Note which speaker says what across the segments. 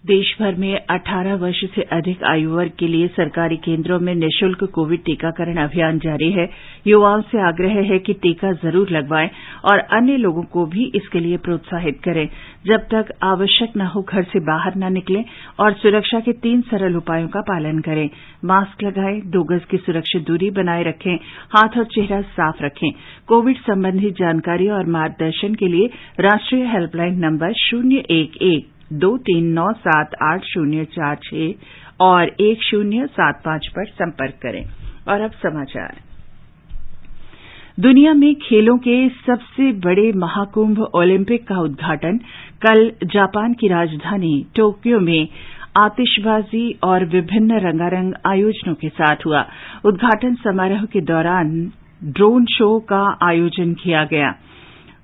Speaker 1: देश भर में 18 वर्ष से अधिक आयु वर्ग के लिए सरकारी केंद्रों में निःशुल्क कोविड टीकाकरण अभियान जारी है। युवाओं से आग्रह है कि टीका जरूर लगवाएं और अन्य लोगों को भी इसके लिए प्रोत्साहित करें। जब तक आवश्यक न हो घर से बाहर न निकलें और सुरक्षा के 3 सरल उपायों का पालन करें। मास्क लगाएं, 2 गज की सुरक्षित दूरी बनाए रखें, हाथ और चेहरा साफ रखें। कोविड संबंधी जानकारी और मार्गदर्शन के लिए राष्ट्रीय हेल्पलाइन नंबर 011-2397-8046 और 1075 पर संपर्क करें। और अब समाचार। दुनिया में खेलों के सबसे बड़े महाकुंभ ओलंपिक का उद्घाटन कल जापान की राजधानी टोक्यो में आतिशबाजी और विभिन्न रंगारंग आयोजनों के साथ हुआ। उद्घाटन समारोह के दौरान ड्रोन शो का आयोजन किया गया।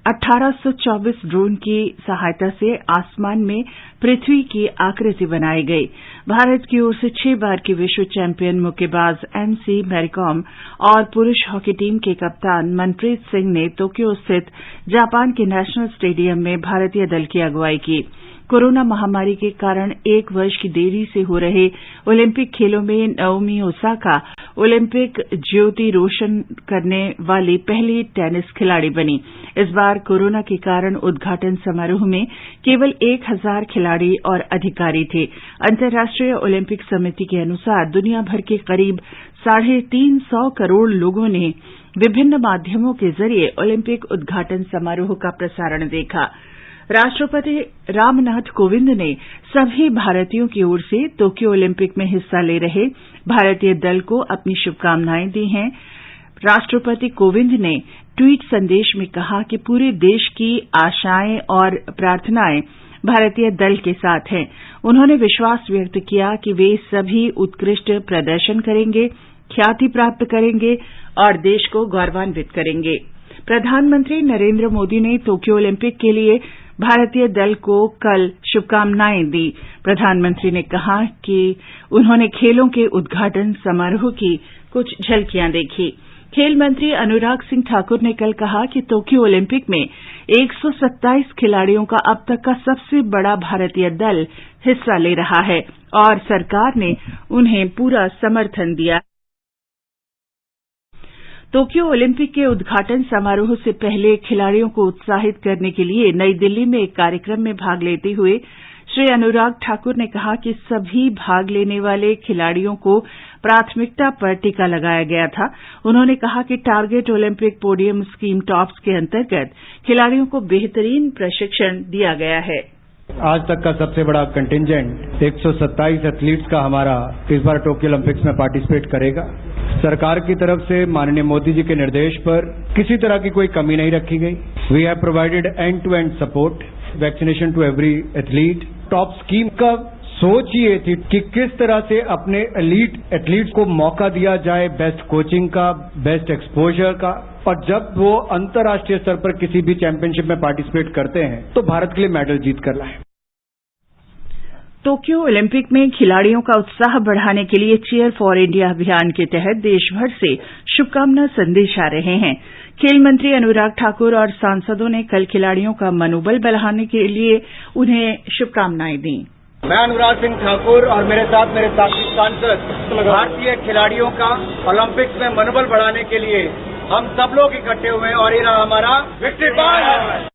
Speaker 1: 1824 ड्रोन की सहायता से आसमान में पृथ्वी की आकृति बनाई गई। भारत की ओर से 6 बार की विश्व चैंपियन मुक्केबाज MC मैरीकॉम और पुरुष हॉकी टीम के कप्तान मनप्रीत सिंह ने टोक्यो स्थित जापान के नेशनल स्टेडियम में भारतीय दल की अगुवाई की। कोरोना महामारी के कारण 1 वर्ष की देरी से हो रहे ओलंपिक खेलों में नाओमी ओसाका ओलंपिक ज्योति रोशन करने वाली पहली टेनिस खिलाड़ी बनी। इस बार कोरोना के कारण उद्घाटन समारोह में केवल 1000 खिलाड़ी और अधिकारी थे। अंतर्राष्ट्रीय ओलंपिक समिति के अनुसार दुनिया भर के करीब 350 करोड़ लोगों ने विभिन्न माध्यमों के जरिए ओलंपिक उद्घाटन समारोह का प्रसारण देखा। राष्ट्रपति रामनाथ कोविंद ने सभी भारतीयों की ओर से टोक्यो ओलंपिक में हिस्सा ले रहे भारतीय दल को अपनी शुभकामनाएं दी हैं। राष्ट्रपति कोविंद ने ट्वीट संदेश में कहा कि पूरे देश की आशाएं और प्रार्थनाएं भारतीय दल के साथ हैं। उन्होंने विश्वास व्यक्त किया कि वे सभी उत्कृष्ट प्रदर्शन करेंगे, ख्याति प्राप्त करेंगे और देश को गौरवान्वित करेंगे। प्रधानमंत्री नरेंद्र मोदी ने टोक्यो ओलंपिक के लिए भारतीय दल को कल शुभकामनाएं दी। प्रधानमंत्री ने कहा कि उन्होंने खेलों के उद्घाटन समारोह की कुछ झलकियां देखी। खेल मंत्री अनुराग सिंह ठाकुर ने कल कहा कि टोक्यो ओलंपिक में 127 खिलाड़ियों का अब तक का सबसे बड़ा भारतीय दल हिस्सा ले रहा है और सरकार ने उन्हें पूरा समर्थन दिया। टोक्यो ओलंपिक के उद्घाटन समारोह से पहले खिलाड़ियों को उत्साहित करने के लिए नई दिल्ली में एक कार्यक्रम में भाग लेते हुए श्री अनुराग ठाकुर ने कहा कि सभी भाग लेने वाले खिलाड़ियों को प्राथमिकता पर टीका लगाया गया था। उन्होंने कहा कि target Olympic podium scheme tops के अंतर्गत खिलाड़ियों को बेहतरीन प्रशिक्षण दिया गया है।
Speaker 2: आज तक का सबसे बड़ा कंटिंजेंट 127 एथलीट्स का हमारा इस बार टोक्यो ओलंपिक्स में पार्टिसिपेट करेगा। सरकार की तरफ से माननीय मोदी जी के निर्देश पर किसी तरह की कोई कमी नहीं रखी गई। We have provided end to end support, vaccination to every athlete. Top scheme का सोच ये थी कि किस तरह से अपने एलीट एथलीट्स को मौका दिया जाए बेस्ट कोचिंग का, बेस्ट एक्सपोजर का, और जब वो अंतर्राष्ट्रीय स्तर पर किसी भी चैंपियनशिप में पार्टिसिपेट करते हैं तो भारत के लिए मेडल जीत कर लाएं।
Speaker 1: टोक्यो ओलंपिक में खिलाड़ियों का उत्साह बढ़ाने के लिए चीयर फॉर इंडिया अभियान के तहत देश भर से शुभकामना संदेश आ रहे हैं। खेल मंत्री अनुराग ठाकुर और सांसदों ने कल खिलाड़ियों का मनोबल बढ़ाने के लिए उन्हें शुभकामनाएं दी।
Speaker 3: मैं अनुराग सिंह ठाकुर और मेरे साथ मेरे साथी सांसद भारतीय खिलाड़ियों का ओलंपिक्स में मनोबल बढ़ाने के लिए हम सब लोग इकट्ठे हुए और ये हमारा विक्ट्री पॉइंट है।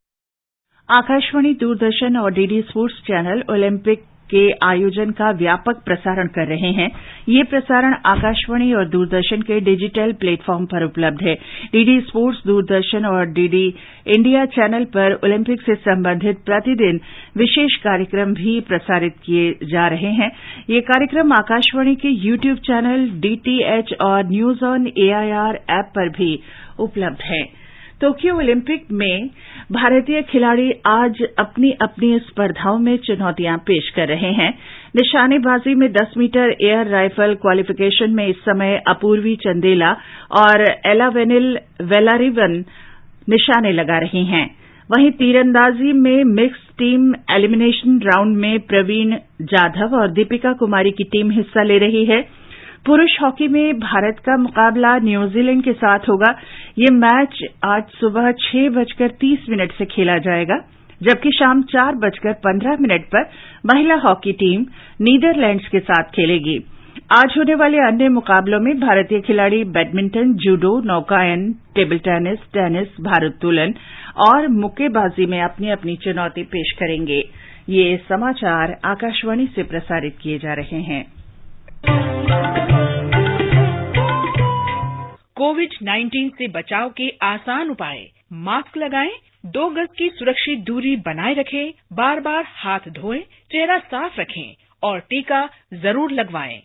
Speaker 1: आकाशवाणी, दूरदर्शन और डीडी स्पोर्ट्स चैनल ओलंपिक के आयोजन का व्यापक प्रसारण कर रहे हैं। ये प्रसारण आकाशवाणी और दूरदर्शन के डिजिटल प्लेटफॉर्म पर उपलब्ध है। डीडी स्पोर्ट्स, दूरदर्शन और डीडी इंडिया चैनल पर ओलंपिक से संबंधित प्रतिदिन विशेष कार्यक्रम भी प्रसारित किए जा रहे हैं। ये कार्यक्रम आकाशवाणी के यूट्यूब चैनल, DTH और न्यूज ऑन AIR ऐप पर भी उपलब्ध है। टोक्यो ओलंपिक में भारतीय खिलाड़ी आज अपनी अपनी स्पर्धाओं में चुनौतियां पेश कर रहे हैं। निशानेबाजी में 10 मीटर एयर राइफल क्वालिफिकेशन में इस समय अपूर्वी चंदेला और एलावेनिल वेलारिवन निशाने लगा रही हैं। वहीं तीरंदाजी में मिक्स्ड टीम एलिमिनेशन राउंड में प्रवीण जाधव और दीपिका कुमारी की टीम हिस्सा ले रही है। पुरुष हॉकी में भारत का मुकाबला न्यूजीलैंड के साथ होगा। ये मैच आज सुबह 6:30 से खेला जाएगा। जबकि शाम 4:15 पर महिला हॉकी टीम नीदरलैंड्स के साथ खेलेगी। आज होने वाले अन्य मुकाबलों में भारतीय खिलाड़ी बैडमिंटन, जूडो, नौकायन, टेबल टेनिस, टेनिस, भारोत्तोलन और मुक्केबाजी में अपनी अपनी चुनौती पेश करेंगे। ये समाचार आकाशवाणी से प्रसारित किए जा रहे हैं।
Speaker 4: कोविड-19 से बचाव के आसान उपाय। मास्क लगाएं, 2 गज की सुरक्षित दूरी बनाए रखें, बार-बार हाथ धोएं, चेहरा साफ रखें और टीका जरूर लगवाएं।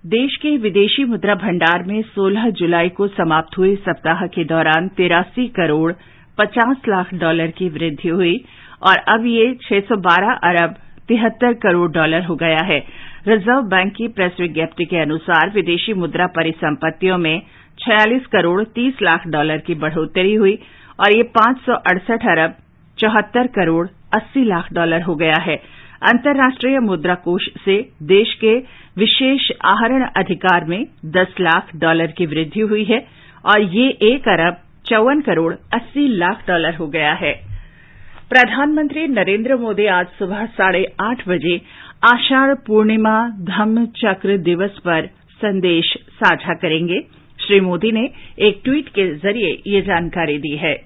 Speaker 1: देश के विदेशी मुद्रा भंडार में 16 जुलाई को समाप्त हुए सप्ताह के दौरान 83 करोड़ 50 लाख डॉलर की वृद्धि हुई और अब ये 612 अरब 73 करोड़ डॉलर हो गया है। रिजर्व बैंक की प्रेस विज्ञप्ति के अनुसार विदेशी मुद्रा परिसंपत्तियों में 46 करोड़ 30 लाख डॉलर की बढ़ोतरी हुई और ये 568 अरब 74 करोड़ 80 लाख डॉलर हो गया है। अंतर्राष्ट्रीय मुद्रा कोष से देश के विशेष आहरण अधिकार में 10 लाख डॉलर की वृद्धि हुई है और ये 1 अरब 54 करोड़ 80 लाख डॉलर हो गया है। प्रधानमंत्री नरेंद्र मोदी आज सुबह 8:30 बजे आषाढ़ पूर्णिमा धम्म चक्र दिवस पर संदेश साझा करेंगे। श्री मोदी ने एक ट्वीट के जरिए ये जानकारी दी है।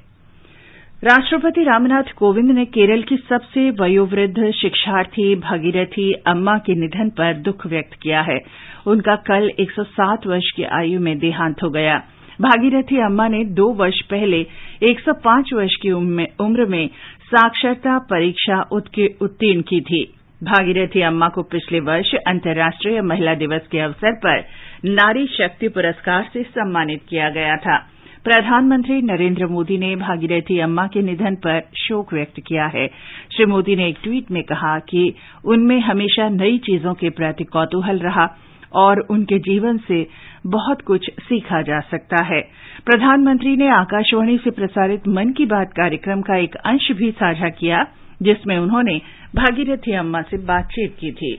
Speaker 1: राष्ट्रपति रामनाथ कोविंद ने केरल की सबसे वयोवृद्ध शिक्षार्थी भागीरथी अम्मा के निधन पर दुख व्यक्त किया है। उनका कल 107 वर्ष की आयु में देहांत हो गया। भागीरथी अम्मा ने 2 वर्ष पहले 105 वर्ष की उम्र में साक्षरता परीक्षा उत्तीर्ण की थी। भागीरथी अम्मा को पिछले वर्ष अंतर्राष्ट्रीय महिला दिवस के अवसर पर नारी शक्ति पुरस्कार से सम्मानित किया गया था। प्रधानमंत्री नरेंद्र मोदी ने भागीरथी अम्मा के निधन पर शोक व्यक्त किया है। श्री मोदी ने एक ट्वीट में कहा कि उनमें हमेशा नई चीजों के प्रति कौतूहल रहा और उनके जीवन से बहुत कुछ सीखा जा सकता है। प्रधानमंत्री ने आकाशवाणी से प्रसारित मन की बात कार्यक्रम का एक अंश भी साझा किया, जिसमें उन्होंने भागीरथी अम्मा से बातचीत की थी।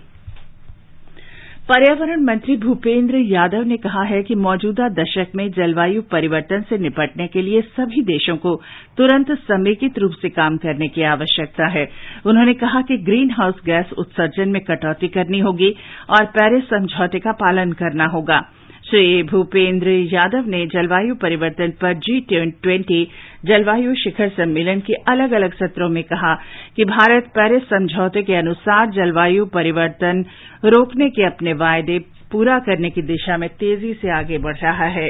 Speaker 1: पर्यावरण मंत्री भूपेंद्र यादव ने कहा है कि मौजूदा दशक में जलवायु परिवर्तन से निपटने के लिए सभी देशों को तुरंत समेकित रूप से काम करने की आवश्यकता है। उन्होंने कहा कि ग्रीन हाउस गैस उत्सर्जन में कटौती करनी होगी और पेरिस समझौते का पालन करना होगा। श्री भूपेंद्र यादव ने जलवायु परिवर्तन पर G20 जलवायु शिखर सम्मेलन के अलग अलग सत्रों में कहा कि भारत पेरिस समझौते के अनुसार जलवायु परिवर्तन रोकने के अपने वायदे पूरा करने की दिशा में तेजी से आगे बढ़ रहा है।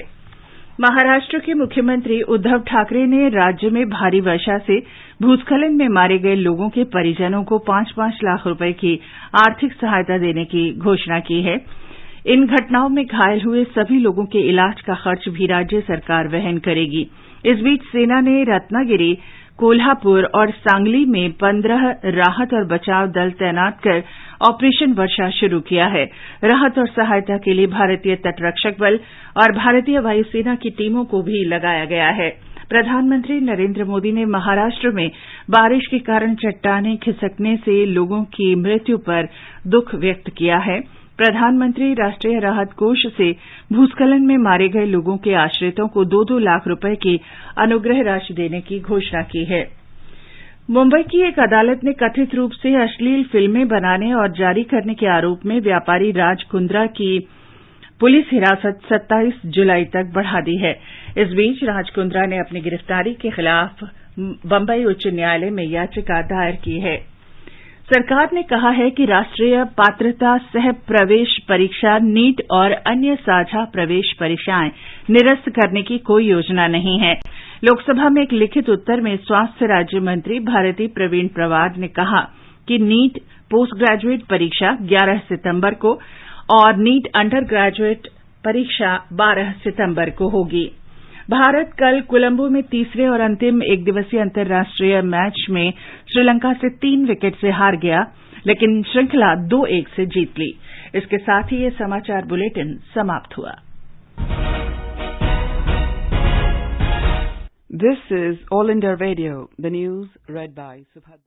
Speaker 1: महाराष्ट्र के मुख्यमंत्री उद्धव ठाकरे ने राज्य में भारी वर्षा से भूस्खलन में मारे गए लोगों के परिजनों को 5-5 लाख रुपए की आर्थिक सहायता देने की घोषणा की है। इन घटनाओं में घायल हुए सभी लोगों के इलाज का खर्च भी राज्य सरकार वहन करेगी। इस बीच सेना ने रत्नागिरी, कोल्हापुर और सांगली में 15 राहत और बचाव दल तैनात कर ऑपरेशन वर्षा शुरू किया है। राहत और सहायता के लिए भारतीय तटरक्षक बल और भारतीय वायुसेना की टीमों को भी लगाया गया है। प्रधानमंत्री नरेंद्र मोदी ने महाराष्ट्र में बारिश के कारण चट्टानें खिसकने से लोगों की मृत्यु पर दुख व्यक्त किया है। प्रधानमंत्री राष्ट्रीय राहत कोष से भूस्खलन में मारे गए लोगों के आश्रितों को 2-2 लाख रुपए की अनुग्रह राशि देने की घोषणा की है। मुंबई की एक अदालत ने कथित रूप से अश्लील फिल्में बनाने और जारी करने के आरोप में व्यापारी राज कुंद्रा की पुलिस हिरासत 27 जुलाई तक बढ़ा दी है। इस बीच राज कुंद्रा ने अपनी गिरफ्तारी के खिलाफ बंबई उच्च न्यायालय में याचिका दायर की है। सरकार ने कहा है कि राष्ट्रीय पात्रता सह प्रवेश परीक्षा नीट और अन्य साझा प्रवेश परीक्षाएं निरस्त करने की कोई योजना नहीं है। लोकसभा में एक लिखित उत्तर में स्वास्थ्य राज्य मंत्री भारती प्रवीण प्रवार ने कहा कि नीट पोस्ट ग्रेजुएट परीक्षा 11 सितंबर को और नीट अंडर ग्रेजुएट परीक्षा 12 सितंबर को होगी। भारत कल कोलंबो में तीसरे और अंतिम एकदिवसीय अंतर्राष्ट्रीय मैच में श्रीलंका से 3 विकेट से हार गया, लेकिन श्रृंखला 2-1 से जीत ली। इसके साथ ही ये समाचार बुलेटिन समाप्त हुआ।
Speaker 5: This is All India Radio, the news read by Subhadra.